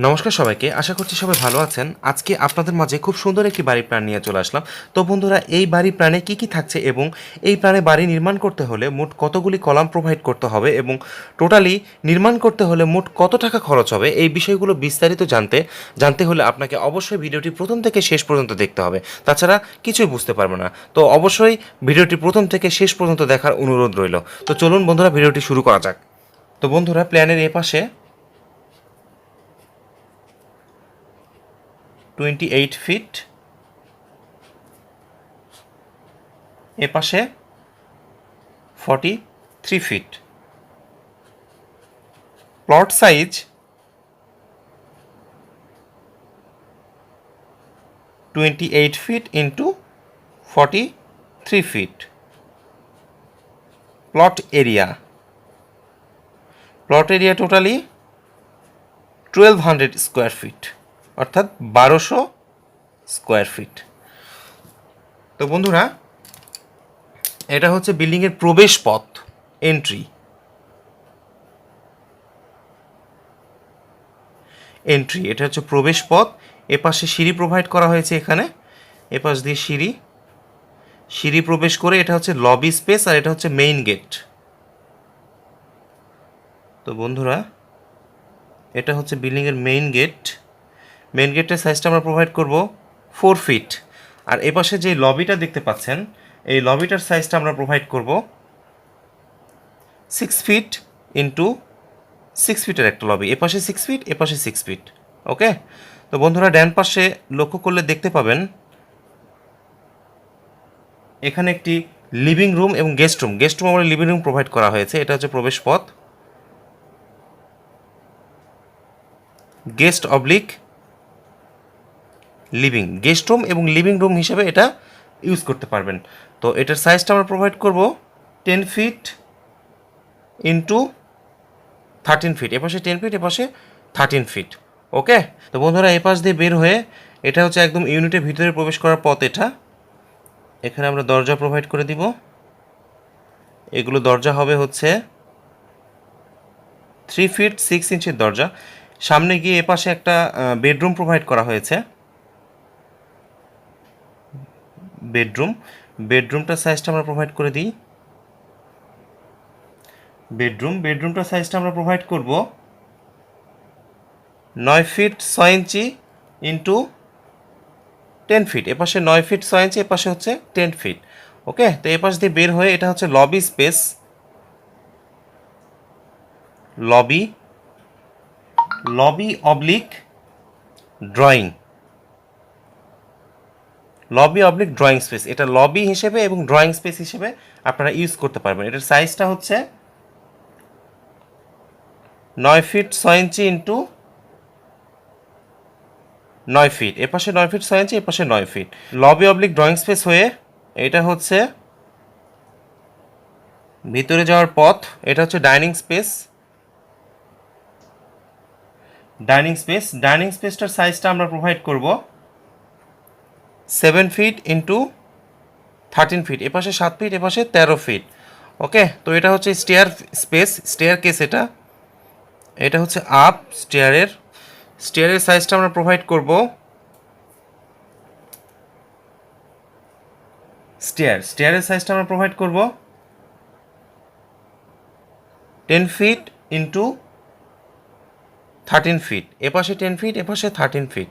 নমস্কার সবাইকে, আশা করছি সবাই ভালো আছেন। আজকে আপনাদের মাঝে খুব সুন্দর একটি বাড়ির প্ল্যান নিয়ে চলে আসলাম। তো বন্ধুরা, এই বাড়ির প্ল্যানে কী কী থাকছে এবং এই প্ল্যানে বাড়ি নির্মাণ করতে হলে মোট কতগুলি কলাম প্রোভাইড করতে হবে এবং টোটালি নির্মাণ করতে হলে মোট কত টাকা খরচ হবে, এই বিষয়গুলো বিস্তারিত জানতে হলে আপনাকে অবশ্যই ভিডিওটি প্রথম থেকে শেষ পর্যন্ত দেখতে হবে, তাছাড়া কিছুই বুঝতে পারবে না। তো অবশ্যই ভিডিওটি প্রথম থেকে শেষ পর্যন্ত দেখার অনুরোধ রইল। তো চলুন বন্ধুরা, ভিডিওটি শুরু করা যাক। তো বন্ধুরা, প্ল্যানের এপাশে 28 ফিট, এপাশে 43 feet. Plot size 28 feet into 43 feet. Plot area totally 1200 square feet, অর্থাৎ 1200 স্কোয়ার ফিট। তো বন্ধুরা, এটা হচ্ছে বিল্ডিংয়ের প্রবেশ পথ, এন্ট্রি। এটা হচ্ছে প্রবেশ পথ। এপাশে সিঁড়ি প্রোভাইড করা হয়েছে, এখানে এপাশ দিয়ে সিঁড়ি প্রবেশ করে এটা হচ্ছে লবি স্পেস, আর এটা হচ্ছে মেইন গেট। তো বন্ধুরা, এটা হচ্ছে বিল্ডিংয়ের মেইন গেটের সাইজটা আমরা প্রোভাইড করব 4 ফিট। আর এপাশে যে লবিটা দেখতে পাচ্ছেন, এই লবিটার সাইজটা আমরা প্রোভাইড করব 6 ফিট ইন্টু 6 ফিটের একটা লবি। এপাশে 6 ফিট, এপাশে 6 ফিট। ওকে। তো বন্ধুরা, ডান পাশে লক্ষ্য করলে দেখতে পাবেন এখানে একটি লিভিং রুম এবং গেস্ট রুম আমরা লিভিং রুম প্রোভাইড করা হয়েছে। এটা হচ্ছে প্রবেশ পথ, guest oblique living, guest room এবং লিভিং রুম হিসেবে এটা ইউজ করতে পারবেন। তো এটার সাইজটা আমরা প্রোভাইড করব 10 ফিট ইন্টু 13 ফিট। এপাশে 10 ফিট, এপাশে 13 ফিট। ওকে। তো বন্ধুরা, এপাশ দিয়ে বের হয়ে এটা হচ্ছে একদম ইউনিটের ভিতরে প্রবেশ করার পথ। এখানে আমরা দরজা প্রোভাইড করে দিব। এগুলো দরজা হবে হচ্ছে 3 ফিট 6 ইঞ্চির দরজা। সামনে গিয়ে এপাশে একটা বেডরুম প্রোভাইড করা হয়েছে। বেডরুমটার সাইজটা আমরা প্রোভাইড করে দিই। বেডরুমটার সাইজটা আমরা প্রোভাইড করব 9 ফিট 6 ইঞ্চি ইন্টু 10 ফিট। এপাশে 9 ফিট 6 ইঞ্চি, এপাশে হচ্ছে 10 ফিট। ওকে। তো এপাশ দিয়ে বের হয়ে এটা হচ্ছে lobby space, lobby oblique drawing space. এটা লবি হিসেবে এবং ড্রয়িং স্পেস হিসেবে আপনারা ইউজ করতে পারবেন। এটার সাইজটা হচ্ছে 9 ফিট 6 ইঞ্চি ইন্টু 9 ফিট। এপাশে 9 ফিট 6 ইঞ্চি, এপাশে 9 feet. Lobby oblique drawing space হয়ে এটা হচ্ছে ভিতরে যাওয়ার পথ। এটা হচ্ছে ডাইনিং স্পেসটার সাইজটা আমরা প্রোভাইড করব 7 ফিট ইন্টু 13 ফিট। এপাশে 7 ফিট, এপাশে 13 ফিট। ওকে। তো এটা হচ্ছে স্টেয়ার কেস। এটা হচ্ছে আপ স্টেয়ারের সাইজটা আমরা প্রোভাইড করব স্টেয়ারের সাইজটা আমরা প্রোভাইড করব 10 ফিট ইন্টু 13 ফিট। এপাশে 10 ফিট, এপাশে 13 ফিট।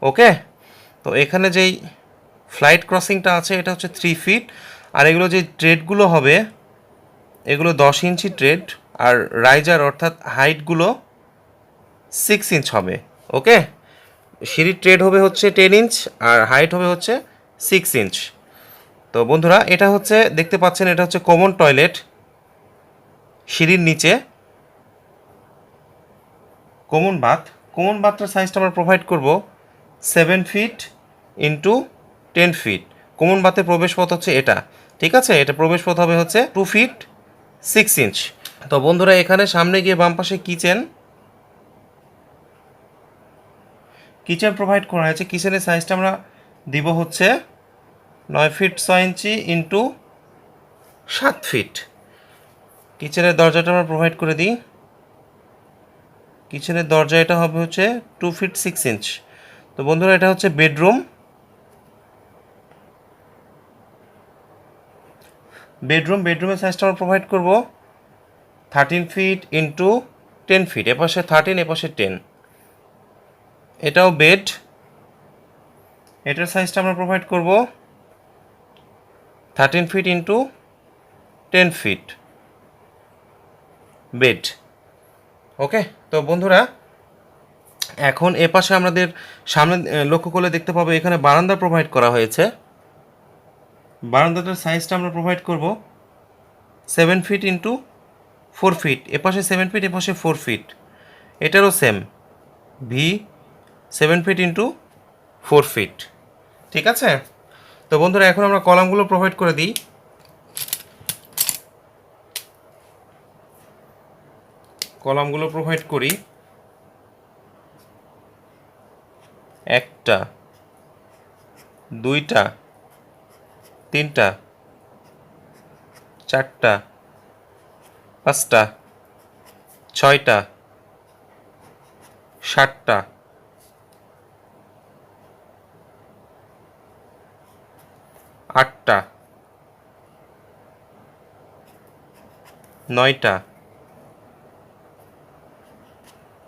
ওকে। তো এখানে যেই ফ্লাইট ক্রসিংটা আছে এটা হচ্ছে 3 ফিট। আর এগুলো যে ট্রেডগুলো হবে, এগুলো 10 ইঞ্চি ট্রেড, আর রাইজার অর্থাৎ হাইটগুলো 6 ইঞ্চ হবে। ওকে। সিঁড়ির ট্রেড হবে হচ্ছে 10 ইঞ্চ, আর হাইট হবে হচ্ছে 6 ইঞ্চ। তো বন্ধুরা, এটা হচ্ছে দেখতে পাচ্ছেন, এটা হচ্ছে কমন টয়লেট। সিঁড়ির নিচে কমন বাথটার সাইজটা আমরা প্রোভাইড করব 7 ফিট ইন্টু 10 ফিট। কমন বাথের প্রবেশ পথ হচ্ছে এটা। ঠিক আছে। এটা প্রবেশ পথ হবে হচ্ছে 2 ফিট 6 ইঞ্চ। তো বন্ধুরা, এখানে সামনে গিয়ে বাম পাশে কিচেন প্রোভাইড করা হয়েছে। কিচেনের সাইজটা আমরা দিব হচ্ছে 9 ফিট 6 ইঞ্চি ইন্টু 7 ফিট। কিচেনের দরজাটা আমরা প্রোভাইড করে দিই। কিচেনের দরজা এটা হবে হচ্ছে 2 ফিট 6 ইঞ্চ। তো বন্ধুরা এটা হচ্ছে বেডরুম। বেডরুমের সাইজটা আমরা প্রোভাইড করব 13 ফিট ইন্টু 10 ফিট, এপাশে 13 এপাশে 10। এটাও বেড, এটার সাইজটা আমরা প্রোভাইড করব 13 ফিট ইন্টু 10 ফিট বেড। ওকে, তো বন্ধুরা এখন এপাশে আমাদের সামনে লক্ষ্য করলে দেখতে পাবো এখানে বারান্দা প্রোভাইড করা হয়েছে। বারান্দাটার সাইজটা আমরা প্রোভাইড করব 7 ফিট ইন্টু 4 ফিট, এপাশে 7 ফিট এপাশে 4 ফিট। এটারও সেম ভি 7 ফিট ইন্টু 4 ফিট। ঠিক আছে, তো বন্ধুরা এখন আমরা কলামগুলো প্রোভাইড করে দিই। কলামগুলো প্রোভাইড করি, একটা, দুইটা, তিনটা, চারটা, পাঁচটা, ছয়টা, সাতটা, আটটা, নয়টা,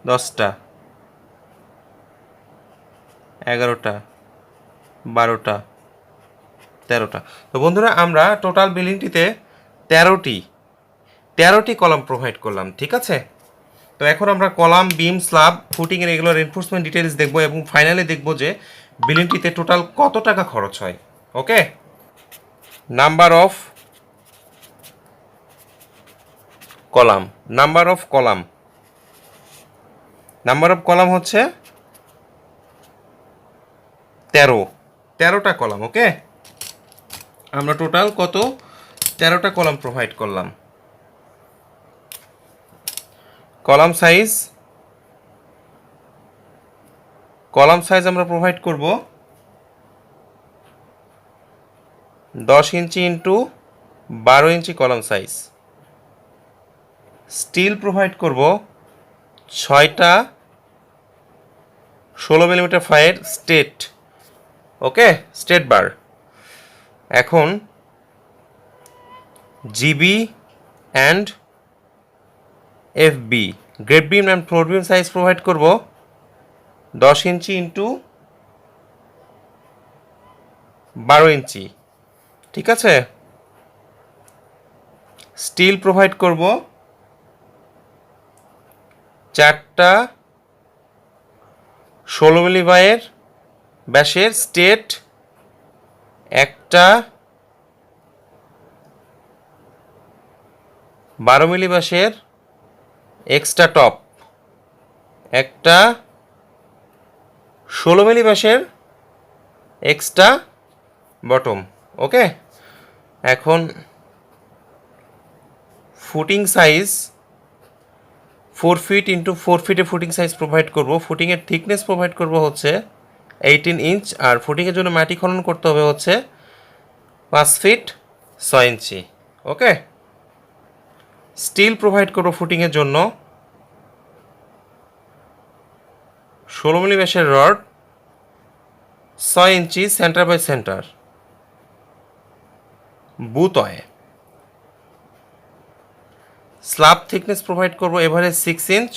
10টা, 11টা, 12টা, 13টা। তো বন্ধুরা আমরা টোটাল বিল্ডিংটিতে 13টি কলাম প্রোভাইড করলাম। ঠিক আছে, তো এখন আমরা কলাম, বিম, স্ল্যাব, ফুটিংয়ের এগুলো রেনফোর্সমেন্ট ডিটেলস দেখবো এবং ফাইনালি দেখবো যে বিল্ডিংটিতে টোটাল কত টাকা খরচ হয়। Okay, number of column, number of column হচ্ছে 13টা কলাম। ওকে, আমরা টোটাল কত 13টা কলাম প্রোভাইড করলাম। কলাম সাইজ আমরা প্রোভাইড করব 10 inch into 12 inch column size. Steel provide করব 6টা 16 মিলিমিটার ফায়ের স্টেট। Okay, straight bar. এখন GB and FB, grade beam and floor beam size provide করব 10 ইঞ্চি ইন্টু 12 ইঞ্চি। ঠিক আছে, স্টিল প্রোভাইড করব 4টা 16 মিলি বায়ের ব্যাসের স্টেট, একটা 12 মিলি ব্যাসের এক্সট্রা টপ, একটা 16 মিলি ব্যাসের এক্সট্রা বটম। ওকে, এখন ফুটিং সাইজ 4 ফিট ইন্টু 4 ফিটে ফুটিং সাইজ প্রোভাইড করব। ফুটিংয়ের থিকনেস প্রোভাইড করব হচ্ছে 18 ইঞ্চ, আর ফুটিংয়ের জন্য মাটি খনন করতে হবে হচ্ছে 5 feet 6 inch. Okay, steel provide করব ফুটিংয়ের জন্য 16 মিলি ব্যাসের rod 6 inch centre by centre বুতয়। স্ল্যাব থিকনেস প্রোভাইড করব এভারেজ 6 ইঞ্চ।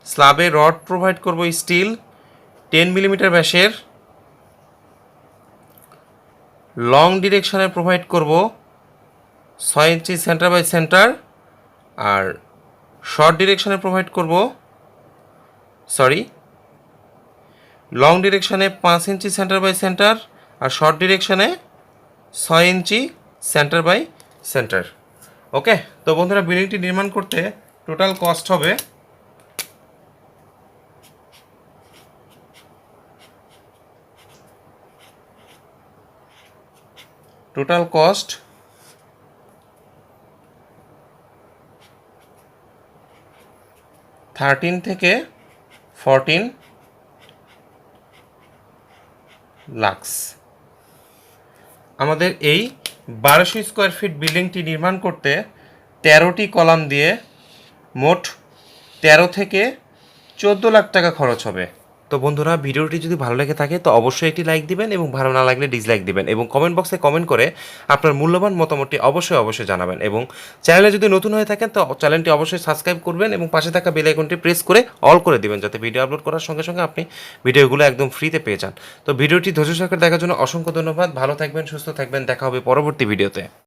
স্ল্যাবে রড প্রোভাইড করব স্টিল 10 মিলিমিটার ব্যাসের। লং ডিরেকশনে প্রোভাইড করব 6 ইঞ্চি সেন্টার বাই সেন্টার, আর শর্ট ডিরেকশনে প্রোভাইড করব লং ডিরেকশনে 5 ইঞ্চি সেন্টার বাই সেন্টার, আর শর্ট ডিরেকশনে 6 inch centre by centre. Okay, তো বন্ধুরা বিল্ডিংটি নির্মাণ করতে টোটাল কস্ট হবে টোটাল কস্ট 13 থেকে 14 লাক্স। আমাদের এই 1200 স্কোয়ার ফিট বিল্ডিংটি নির্মাণ করতে 13টি কলাম দিয়ে মোট থেকে 14 লাখ টাকা খরচ হবে। তো বন্ধুরা, ভিডিওটি যদি ভালো লেগে থাকে তো অবশ্যই একটি লাইক দিবেন এবং ভালো না লাগলে ডিসলাইক দিবেন এবং কমেন্ট বক্সে কমেন্ট করে আপনার মূল্যবান মতামতটি অবশ্যই জানাবেন এবং চ্যানেলে যদি নতুন হয়ে থাকেন তো চ্যানেলটি অবশ্যই সাবস্ক্রাইব করবেন এবং পাশে থাকা বেল আইকনটি প্রেস করে অল করে দিবেন, যাতে ভিডিও আপলোড করার সঙ্গে সঙ্গে আপনি ভিডিওগুলো একদম ফ্রিতে পেয়ে যান। তো ভিডিওটি ধৈর্য সহকারে দেখার জন্য অসংখ্য ধন্যবাদ। ভালো থাকবেন, সুস্থ থাকবেন, দেখা হবে পরবর্তী ভিডিওতে।